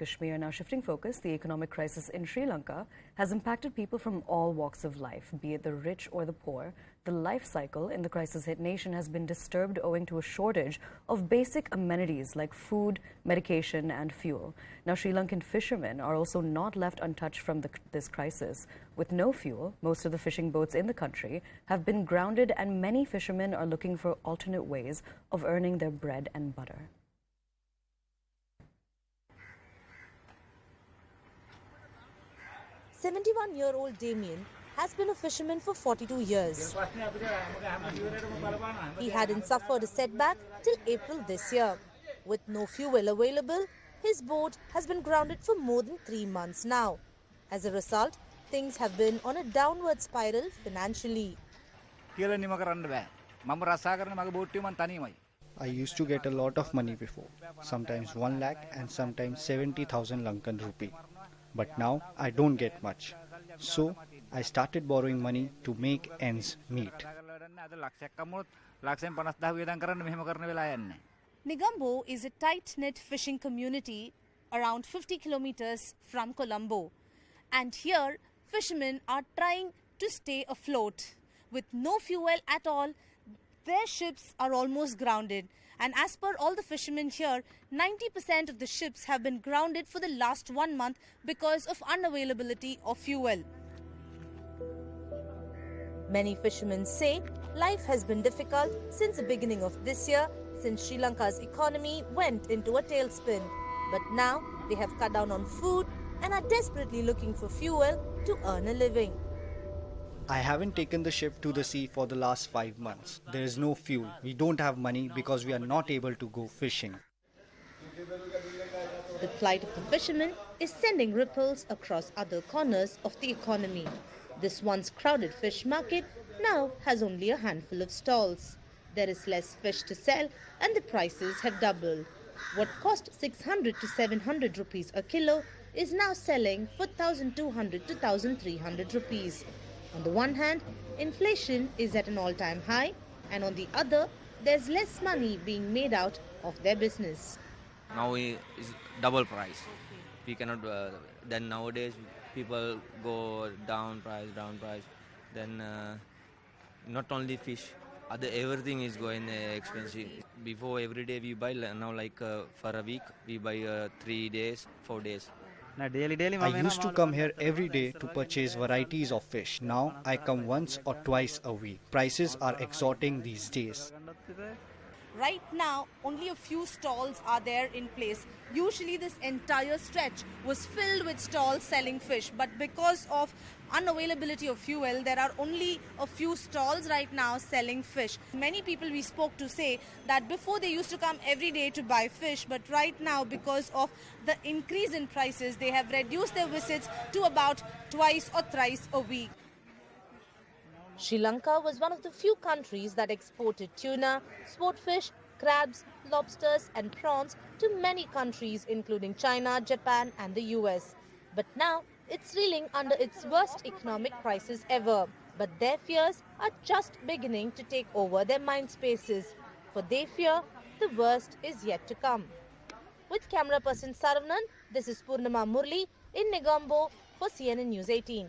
Kashmir. Now shifting focus, the economic crisis in Sri Lanka has impacted people from all walks of life, be it the rich or the poor. The life cycle in the crisis-hit nation has been disturbed owing to a shortage of basic amenities like food, medication and fuel. Now Sri Lankan fishermen are also not left untouched from this crisis. With no fuel, most of the fishing boats in the country have been grounded and many fishermen are looking for alternate ways of earning their bread and butter. "71-year-old Damien has been a fisherman for 42 years. He hadn't suffered a setback till April this year. With no fuel available, his boat has been grounded for more than 3 months now. As a result, things have been on a downward spiral financially. I used to get a lot of money before, sometimes 1 lakh and sometimes 70,000 Lankan rupee. But now I don't get much. So I started borrowing money to make ends meet. Negombo is a tight-knit fishing community around 50 kilometers from Colombo. And here, fishermen are trying to stay afloat. With no fuel at all, their ships are almost grounded. And as per all the fishermen here, 90% of the ships have been grounded for the last 1 month because of unavailability of fuel. Many fishermen say life has been difficult since the beginning of this year, since Sri Lanka's economy went into a tailspin. But now they have cut down on food and are desperately looking for fuel to earn a living. I haven't taken the ship to the sea for the last 5 months. There is no fuel. We don't have money because we are not able to go fishing. The plight of the fishermen is sending ripples across other corners of the economy. This once crowded fish market now has only a handful of stalls. There is less fish to sell and the prices have doubled. What cost 600 to 700 rupees a kilo is now selling for 1,200 to 1,300 rupees. On the one hand, inflation is at an all-time high, and on the other, there's less money being made out of their business. Now is double price. We cannot. Then nowadays people go down price. Then not only fish, other everything is going expensive. Before every day we buy, now like for a week we buy 3 days, 4 days. I used to come here every day to purchase varieties of fish. Now I come once or twice a week. Prices are exorbitant these days. Right now, only a few stalls are there in place. Usually this entire stretch was filled with stalls selling fish, but because of unavailability of fuel, there are only a few stalls right now selling fish. Many people we spoke to say that before they used to come every day to buy fish, but right now because of the increase in prices, they have reduced their visits to about twice or thrice a week. Sri Lanka was one of the few countries that exported tuna, swordfish, crabs, lobsters and prawns to many countries including China, Japan and the US. But now it's reeling under its worst economic crisis ever. But their fears are just beginning to take over their mind spaces. For they fear the worst is yet to come. With camera person Saravanan, this is Purnama Murli in Negombo for CNN News 18.